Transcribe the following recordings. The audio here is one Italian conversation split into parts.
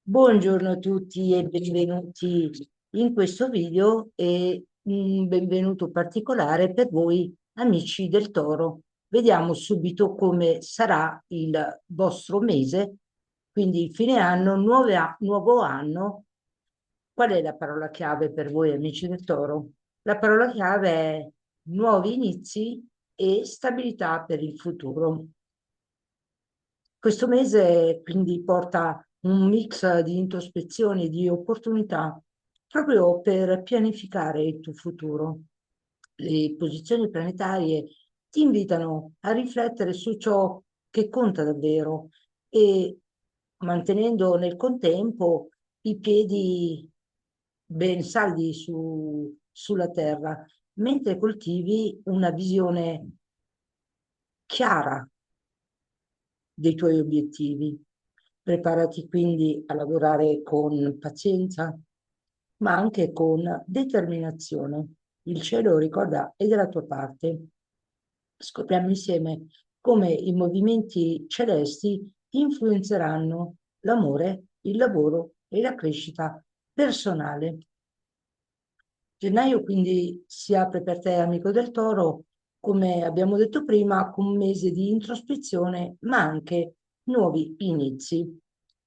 Buongiorno a tutti e benvenuti in questo video e un benvenuto particolare per voi amici del Toro. Vediamo subito come sarà il vostro mese, quindi fine anno, nuovo anno. Qual è la parola chiave per voi amici del Toro? La parola chiave è nuovi inizi e stabilità per il futuro. Questo mese quindi porta un mix di introspezione, di opportunità, proprio per pianificare il tuo futuro. Le posizioni planetarie ti invitano a riflettere su ciò che conta davvero e mantenendo nel contempo i piedi ben saldi sulla terra, mentre coltivi una visione chiara dei tuoi obiettivi. Preparati quindi a lavorare con pazienza, ma anche con determinazione. Il cielo, ricorda, è dalla tua parte. Scopriamo insieme come i movimenti celesti influenzeranno l'amore, il lavoro e la crescita personale. Gennaio quindi si apre per te, amico del Toro, come abbiamo detto prima, con un mese di introspezione, ma anche nuovi inizi.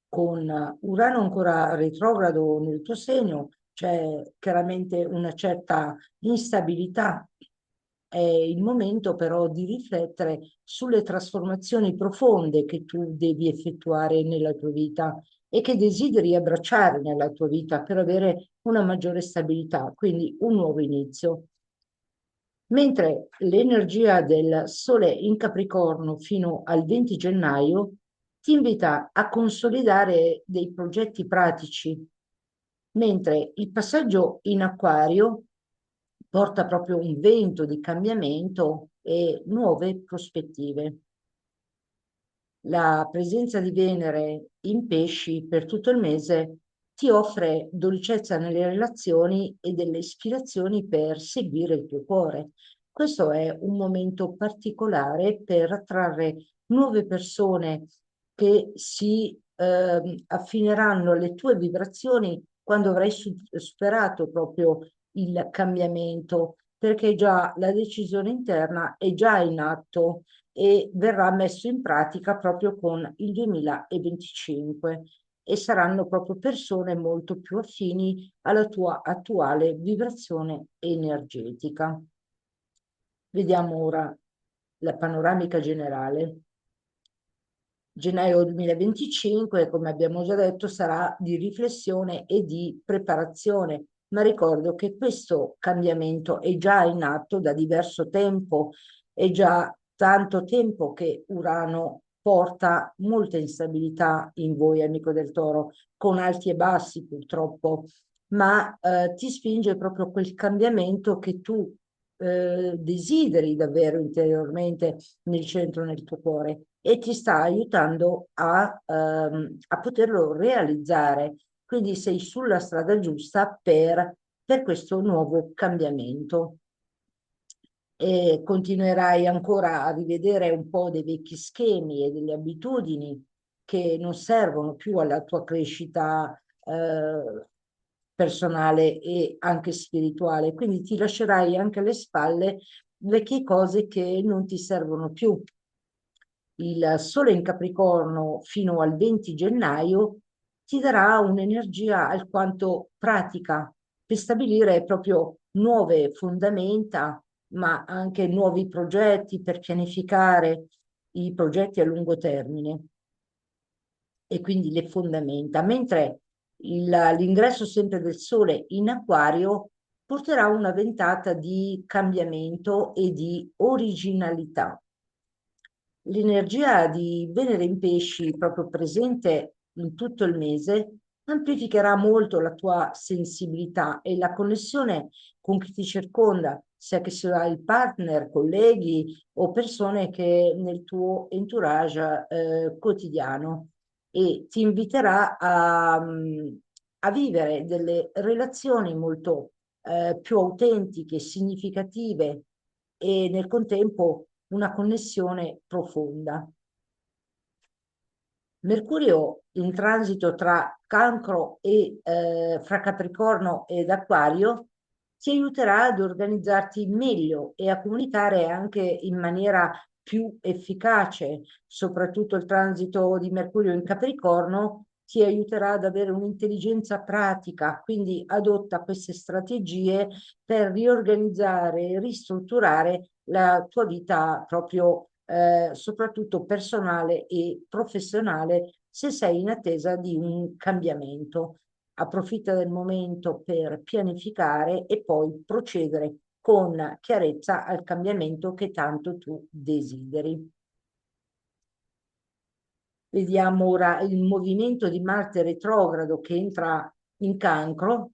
Con Urano ancora retrogrado nel tuo segno, c'è chiaramente una certa instabilità. È il momento però di riflettere sulle trasformazioni profonde che tu devi effettuare nella tua vita e che desideri abbracciare nella tua vita per avere una maggiore stabilità, quindi un nuovo inizio. Mentre l'energia del Sole in Capricorno fino al 20 gennaio ti invita a consolidare dei progetti pratici, mentre il passaggio in Acquario porta proprio un vento di cambiamento e nuove prospettive. La presenza di Venere in pesci per tutto il mese ti offre dolcezza nelle relazioni e delle ispirazioni per seguire il tuo cuore. Questo è un momento particolare per attrarre nuove persone che si affineranno alle tue vibrazioni quando avrai superato proprio il cambiamento, perché già la decisione interna è già in atto e verrà messo in pratica proprio con il 2025 e saranno proprio persone molto più affini alla tua attuale vibrazione energetica. Vediamo ora la panoramica generale. Gennaio 2025, come abbiamo già detto, sarà di riflessione e di preparazione, ma ricordo che questo cambiamento è già in atto da diverso tempo, è già tanto tempo che Urano porta molta instabilità in voi, amico del Toro, con alti e bassi purtroppo, ma ti spinge proprio quel cambiamento che tu desideri davvero interiormente nel centro, nel tuo cuore e ti sta aiutando a poterlo realizzare. Quindi sei sulla strada giusta per questo nuovo cambiamento. E continuerai ancora a rivedere un po' dei vecchi schemi e delle abitudini che non servono più alla tua crescita personale e anche spirituale. Quindi ti lascerai anche alle spalle vecchie cose che non ti servono più. Il Sole in Capricorno fino al 20 gennaio ti darà un'energia alquanto pratica per stabilire proprio nuove fondamenta, ma anche nuovi progetti per pianificare i progetti a lungo termine e quindi le fondamenta, mentre l'ingresso sempre del Sole in Acquario porterà una ventata di cambiamento e di originalità. L'energia di Venere in Pesci, proprio presente in tutto il mese, amplificherà molto la tua sensibilità e la connessione con chi ti circonda, sia che sia il partner, colleghi o persone che nel tuo entourage quotidiano e ti inviterà a vivere delle relazioni molto più autentiche, significative e nel contempo una connessione profonda. Mercurio in transito tra Cancro e fra Capricorno ed Acquario ti aiuterà ad organizzarti meglio e a comunicare anche in maniera più efficace. Soprattutto il transito di Mercurio in Capricorno ti aiuterà ad avere un'intelligenza pratica, quindi adotta queste strategie per riorganizzare e ristrutturare la tua vita proprio soprattutto personale e professionale se sei in attesa di un cambiamento. Approfitta del momento per pianificare e poi procedere con chiarezza al cambiamento che tanto tu desideri. Vediamo ora il movimento di Marte retrogrado che entra in Cancro.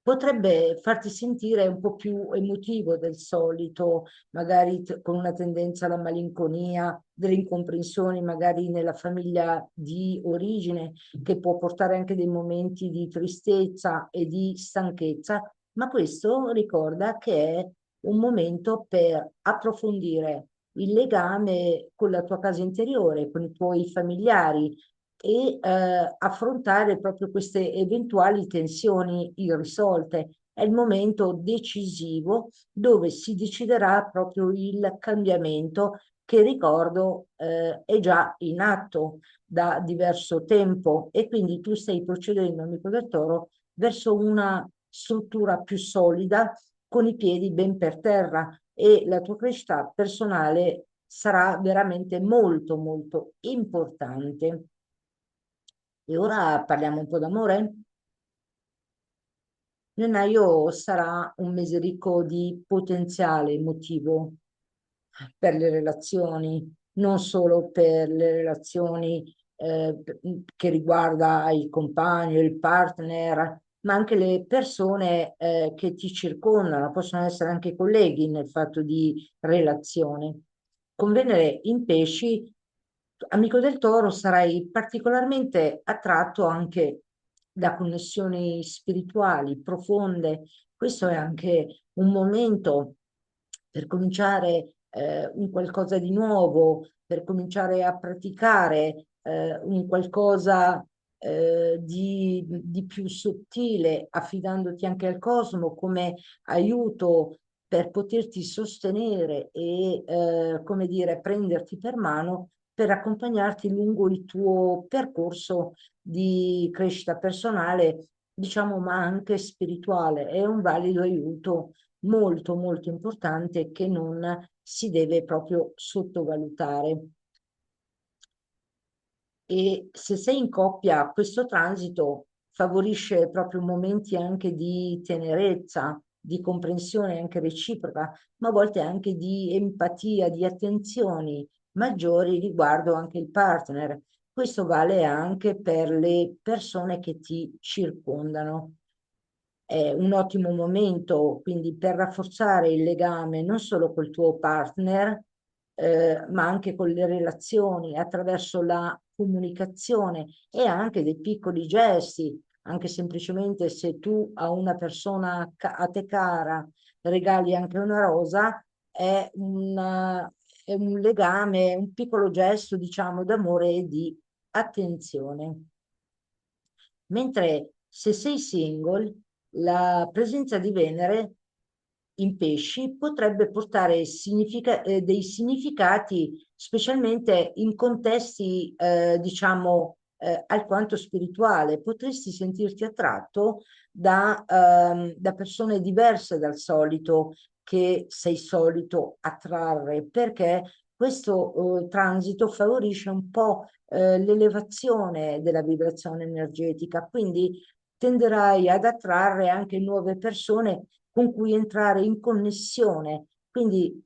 Potrebbe farti sentire un po' più emotivo del solito, magari con una tendenza alla malinconia, delle incomprensioni magari nella famiglia di origine, che può portare anche dei momenti di tristezza e di stanchezza, ma questo ricorda che è un momento per approfondire il legame con la tua casa interiore, con i tuoi familiari e affrontare proprio queste eventuali tensioni irrisolte. È il momento decisivo dove si deciderà proprio il cambiamento che ricordo è già in atto da diverso tempo e quindi tu stai procedendo, amico del Toro, verso una struttura più solida con i piedi ben per terra e la tua crescita personale sarà veramente molto molto importante. E ora parliamo un po' d'amore. Gennaio sarà un mese ricco di potenziale emotivo per le relazioni, non solo per le relazioni che riguarda il compagno, il partner, ma anche le persone che ti circondano, possono essere anche colleghi nel fatto di relazione. Con Venere in pesci, amico del Toro, sarai particolarmente attratto anche da connessioni spirituali profonde. Questo è anche un momento per cominciare un qualcosa di nuovo, per cominciare a praticare un qualcosa di più sottile, affidandoti anche al cosmo come aiuto per poterti sostenere e, come dire, prenderti per mano per accompagnarti lungo il tuo percorso di crescita personale, diciamo, ma anche spirituale. È un valido aiuto molto, molto importante che non si deve proprio sottovalutare. E se sei in coppia, questo transito favorisce proprio momenti anche di tenerezza, di comprensione anche reciproca, ma a volte anche di empatia, di attenzioni maggiori riguardo anche il partner. Questo vale anche per le persone che ti circondano. È un ottimo momento quindi per rafforzare il legame non solo col tuo partner, ma anche con le relazioni attraverso la comunicazione e anche dei piccoli gesti, anche semplicemente se tu a una persona a te cara regali anche una rosa, è un legame, un piccolo gesto, diciamo, d'amore e di attenzione. Mentre se sei single, la presenza di Venere in pesci potrebbe portare dei significati, specialmente in contesti, diciamo, alquanto spirituale. Potresti sentirti attratto da persone diverse dal solito che sei solito attrarre, perché questo transito favorisce un po' l'elevazione della vibrazione energetica, quindi tenderai ad attrarre anche nuove persone con cui entrare in connessione. Quindi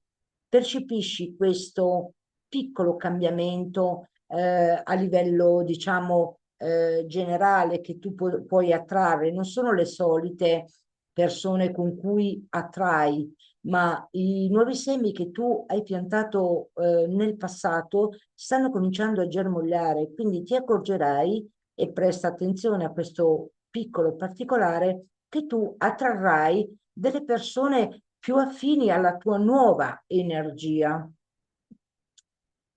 percepisci questo piccolo cambiamento a livello, diciamo, generale che tu puoi attrarre. Non sono le solite persone con cui attrai, ma i nuovi semi che tu hai piantato nel passato stanno cominciando a germogliare, quindi ti accorgerai, e presta attenzione a questo piccolo particolare, che tu attrarrai delle persone più affini alla tua nuova energia.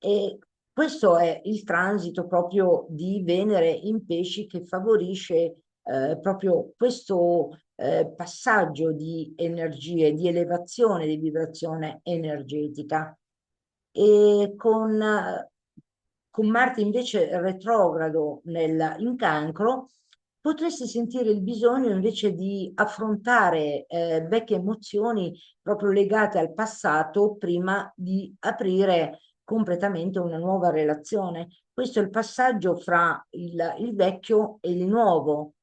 E Questo è il transito proprio di Venere in Pesci che favorisce proprio questo passaggio di energie, di elevazione di vibrazione energetica. E con Marte invece retrogrado in Cancro, potresti sentire il bisogno invece di affrontare vecchie emozioni proprio legate al passato prima di aprire completamente una nuova relazione. Questo è il passaggio fra il vecchio e il nuovo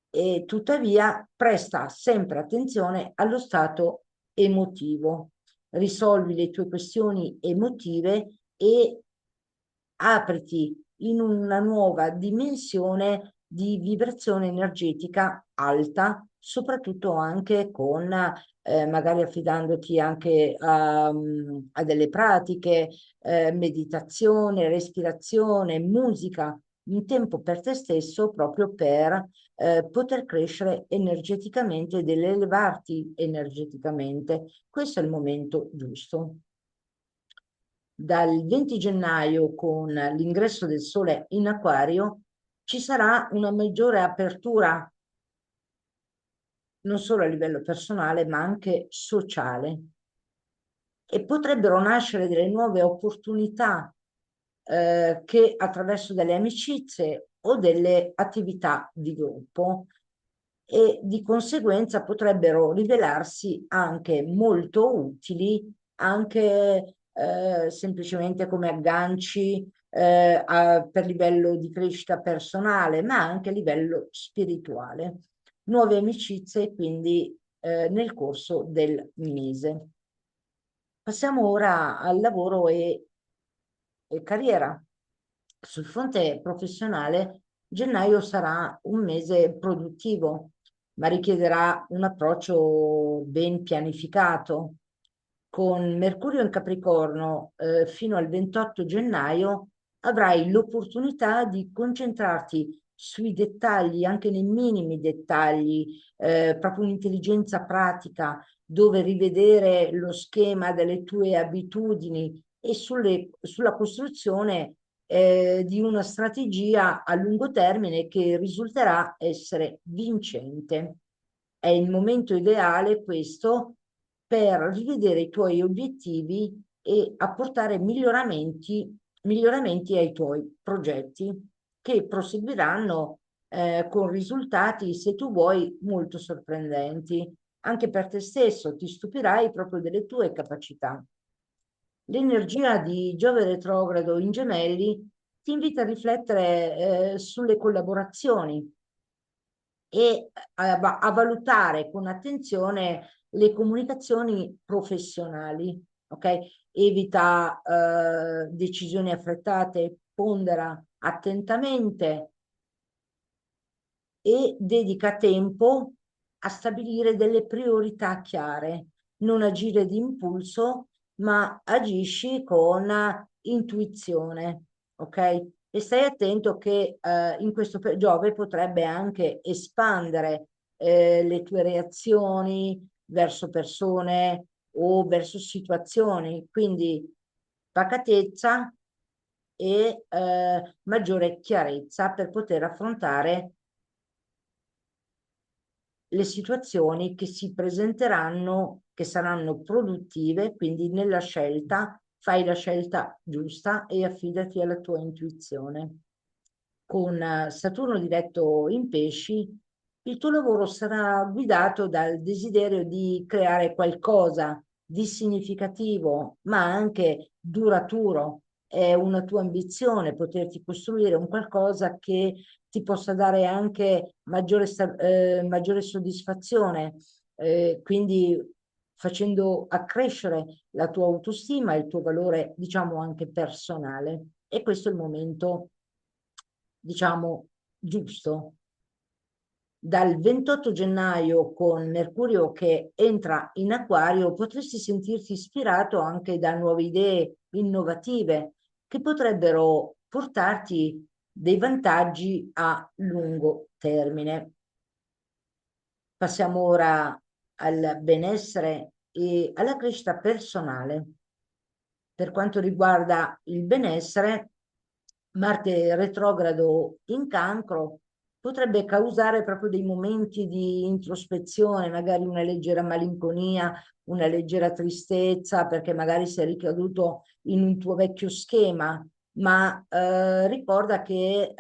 e tuttavia presta sempre attenzione allo stato emotivo. Risolvi le tue questioni emotive e apriti in una nuova dimensione di vibrazione energetica alta, soprattutto anche con magari affidandoti anche a delle pratiche, meditazione, respirazione, musica, un tempo per te stesso proprio per poter crescere energeticamente ed elevarti energeticamente. Questo è il momento giusto. Dal 20 gennaio, con l'ingresso del Sole in Acquario, ci sarà una maggiore apertura non solo a livello personale, ma anche sociale e potrebbero nascere delle nuove opportunità che attraverso delle amicizie o delle attività di gruppo e di conseguenza potrebbero rivelarsi anche molto utili, anche semplicemente come agganci per livello di crescita personale, ma anche a livello spirituale. Nuove amicizie quindi nel corso del mese. Passiamo ora al lavoro e carriera. Sul fronte professionale, gennaio sarà un mese produttivo, ma richiederà un approccio ben pianificato. Con Mercurio in Capricorno, fino al 28 gennaio avrai l'opportunità di concentrarti sui dettagli, anche nei minimi dettagli, proprio un'intelligenza pratica, dove rivedere lo schema delle tue abitudini e sulla costruzione di una strategia a lungo termine che risulterà essere vincente. È il momento ideale questo per rivedere i tuoi obiettivi e apportare miglioramenti ai tuoi progetti che proseguiranno con risultati, se tu vuoi, molto sorprendenti. Anche per te stesso ti stupirai proprio delle tue capacità. L'energia di Giove retrogrado in Gemelli ti invita a riflettere sulle collaborazioni e a valutare con attenzione le comunicazioni professionali, ok? Evita decisioni affrettate, pondera attentamente e dedica tempo a stabilire delle priorità chiare, non agire di impulso, ma agisci con intuizione, ok? E stai attento che in questo Giove potrebbe anche espandere le tue reazioni verso persone o verso situazioni, quindi pacatezza e maggiore chiarezza per poter affrontare le situazioni che si presenteranno, che saranno produttive, quindi nella scelta fai la scelta giusta e affidati alla tua intuizione. Con Saturno diretto in pesci, il tuo lavoro sarà guidato dal desiderio di creare qualcosa di significativo, ma anche duraturo. È una tua ambizione poterti costruire un qualcosa che ti possa dare anche maggiore soddisfazione, quindi facendo accrescere la tua autostima e il tuo valore, diciamo, anche personale. E questo è il momento, diciamo, giusto. Dal 28 gennaio con Mercurio che entra in Acquario potresti sentirti ispirato anche da nuove idee innovative che potrebbero portarti dei vantaggi a lungo termine. Passiamo ora al benessere e alla crescita personale. Per quanto riguarda il benessere, Marte retrogrado in Cancro potrebbe causare proprio dei momenti di introspezione, magari una leggera malinconia, una leggera tristezza, perché magari sei ricaduto in un tuo vecchio schema, ma ricorda che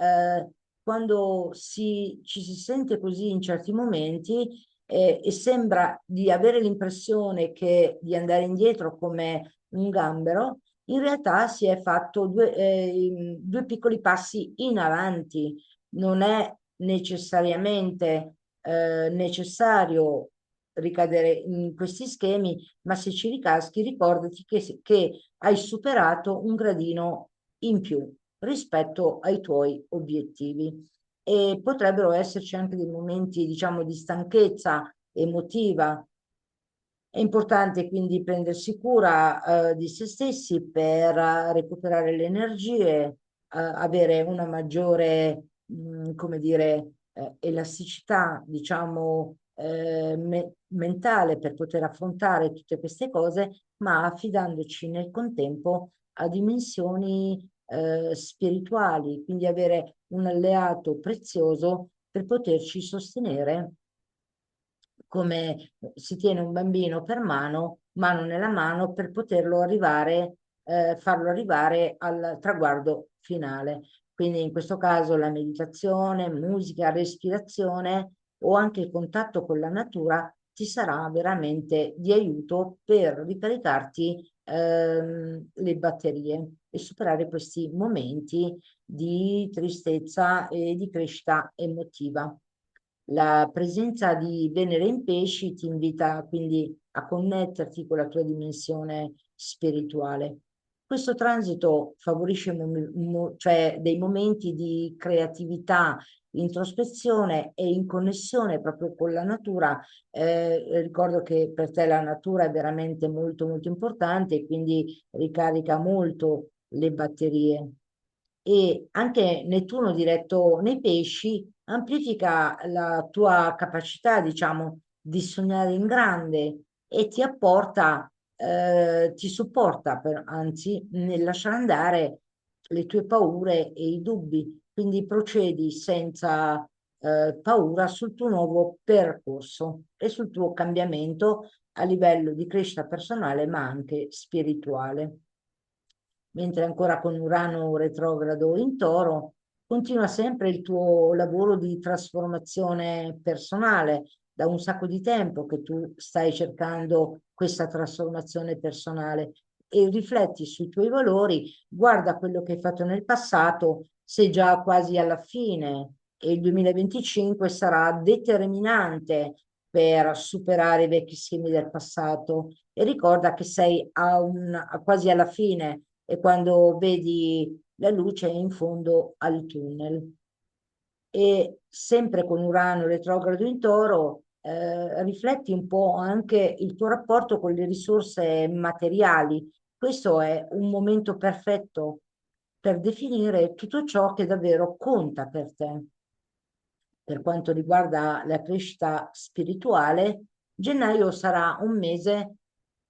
quando ci si sente così in certi momenti e sembra di avere l'impressione che di andare indietro come un gambero, in realtà si è fatto due piccoli passi in avanti. Non è necessariamente necessario ricadere in questi schemi, ma se ci ricaschi, ricordati che hai superato un gradino in più rispetto ai tuoi obiettivi. E potrebbero esserci anche dei momenti, diciamo, di stanchezza emotiva. È importante quindi prendersi cura, di se stessi per recuperare le energie, avere una maggiore, come dire, elasticità, diciamo, mentale per poter affrontare tutte queste cose, ma affidandoci nel contempo a dimensioni, spirituali, quindi avere un alleato prezioso per poterci sostenere come si tiene un bambino per mano nella mano, per poterlo arrivare, farlo arrivare al traguardo finale. Quindi in questo caso la meditazione, musica, respirazione o anche il contatto con la natura ti sarà veramente di aiuto per ricaricarti le batterie e superare questi momenti di tristezza e di crescita emotiva. La presenza di Venere in pesci ti invita quindi a connetterti con la tua dimensione spirituale. Questo transito favorisce cioè dei momenti di creatività, introspezione e in connessione proprio con la natura. Ricordo che per te la natura è veramente molto molto importante e quindi ricarica molto le batterie. E anche Nettuno diretto nei pesci amplifica la tua capacità, diciamo, di sognare in grande e ti apporta, ti supporta, anzi, nel lasciare andare le tue paure e i dubbi. Quindi procedi senza, paura sul tuo nuovo percorso e sul tuo cambiamento a livello di crescita personale, ma anche spirituale. Mentre ancora con Urano retrogrado in Toro, continua sempre il tuo lavoro di trasformazione personale. Da un sacco di tempo che tu stai cercando questa trasformazione personale e rifletti sui tuoi valori, guarda quello che hai fatto nel passato, sei già quasi alla fine e il 2025 sarà determinante per superare i vecchi schemi del passato e ricorda che sei quasi alla fine e quando vedi la luce in fondo al tunnel. E sempre con Urano retrogrado in Toro, rifletti un po' anche il tuo rapporto con le risorse materiali. Questo è un momento perfetto per definire tutto ciò che davvero conta per te. Per quanto riguarda la crescita spirituale, gennaio sarà un mese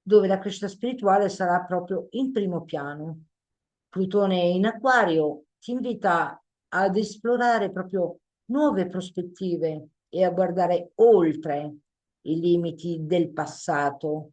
dove la crescita spirituale sarà proprio in primo piano. Plutone in Acquario ti invita ad esplorare proprio nuove prospettive e a guardare oltre i limiti del passato.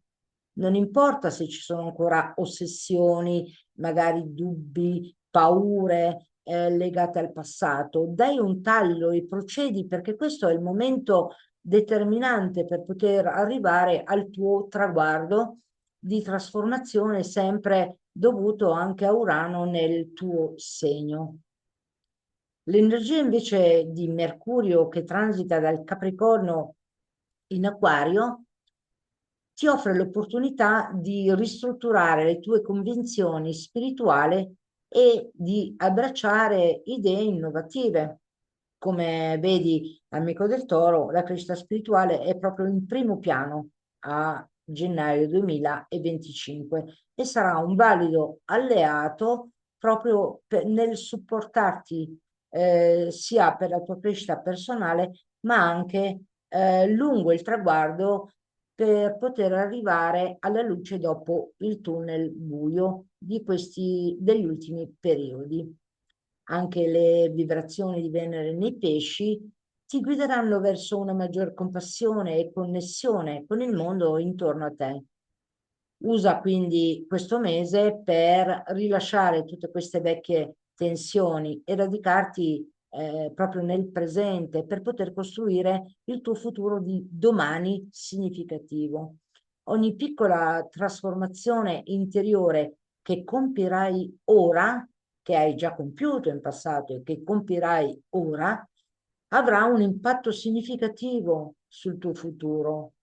Non importa se ci sono ancora ossessioni, magari dubbi, paure legate al passato, dai un taglio e procedi perché questo è il momento determinante per poter arrivare al tuo traguardo di trasformazione sempre dovuto anche a Urano nel tuo segno. L'energia invece di Mercurio che transita dal Capricorno in Acquario ti offre l'opportunità di ristrutturare le tue convinzioni spirituali e di abbracciare idee innovative. Come vedi, amico del Toro, la crescita spirituale è proprio in primo piano a gennaio 2025 e sarà un valido alleato proprio nel supportarti sia per la tua crescita personale, ma anche lungo il traguardo per poter arrivare alla luce dopo il tunnel buio degli ultimi periodi. Anche le vibrazioni di Venere nei pesci ti guideranno verso una maggior compassione e connessione con il mondo intorno a te. Usa quindi questo mese per rilasciare tutte queste vecchie tensioni e radicarti proprio nel presente per poter costruire il tuo futuro di domani significativo. Ogni piccola trasformazione interiore che compirai ora, che hai già compiuto in passato e che compirai ora, avrà un impatto significativo sul tuo futuro.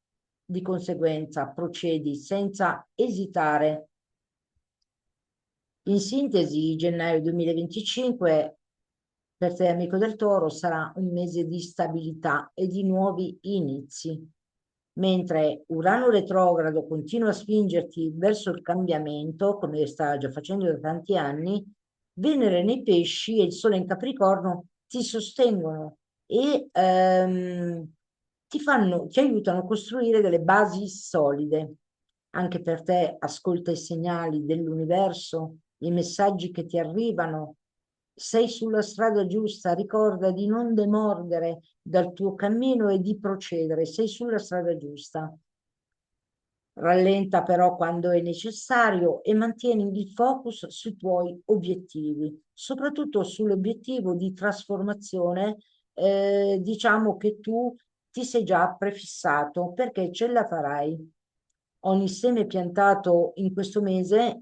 Di conseguenza, procedi senza esitare. In sintesi, gennaio 2025 per te, amico del Toro, sarà un mese di stabilità e di nuovi inizi. Mentre Urano retrogrado continua a spingerti verso il cambiamento, come sta già facendo da tanti anni, Venere nei pesci e il Sole in Capricorno ti sostengono e ti aiutano a costruire delle basi solide. Anche per te, ascolta i segnali dell'universo, i messaggi che ti arrivano. Sei sulla strada giusta, ricorda di non demordere dal tuo cammino e di procedere, sei sulla strada giusta. Rallenta però quando è necessario e mantieni il focus sui tuoi obiettivi, soprattutto sull'obiettivo di trasformazione, diciamo che tu ti sei già prefissato perché ce la farai. Ogni seme piantato in questo mese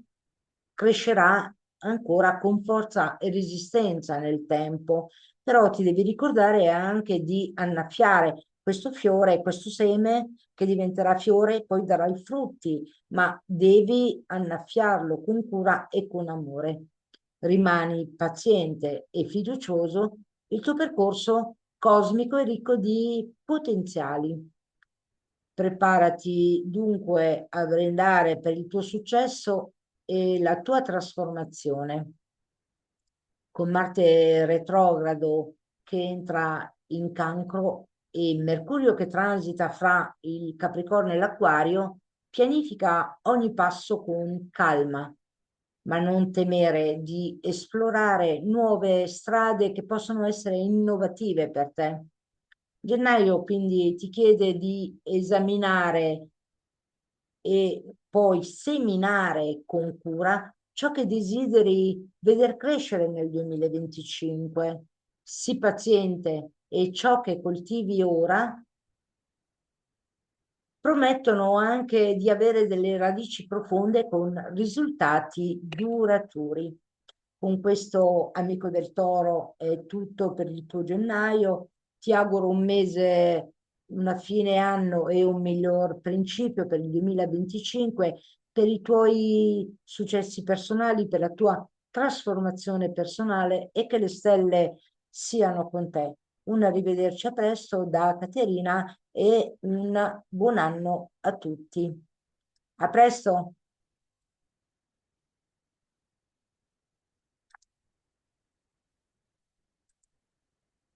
crescerà ancora con forza e resistenza nel tempo, però ti devi ricordare anche di annaffiare questo fiore, questo seme che diventerà fiore e poi darà i frutti, ma devi annaffiarlo con cura e con amore. Rimani paziente e fiducioso, il tuo percorso cosmico è ricco di potenziali. Preparati dunque a brindare per il tuo successo e la tua trasformazione. Con Marte retrogrado che entra in Cancro e Mercurio che transita fra il Capricorno e l'Acquario, pianifica ogni passo con calma, ma non temere di esplorare nuove strade che possono essere innovative per te. Gennaio quindi ti chiede di esaminare e poi seminare con cura ciò che desideri veder crescere nel 2025. Sii paziente e ciò che coltivi ora promettono anche di avere delle radici profonde con risultati duraturi. Con questo, amico del Toro, è tutto per il tuo gennaio. Ti auguro un mese, una fine anno e un miglior principio per il 2025, per i tuoi successi personali, per la tua trasformazione personale e che le stelle siano con te. Un arrivederci a presto da Caterina e un buon anno a tutti. A presto!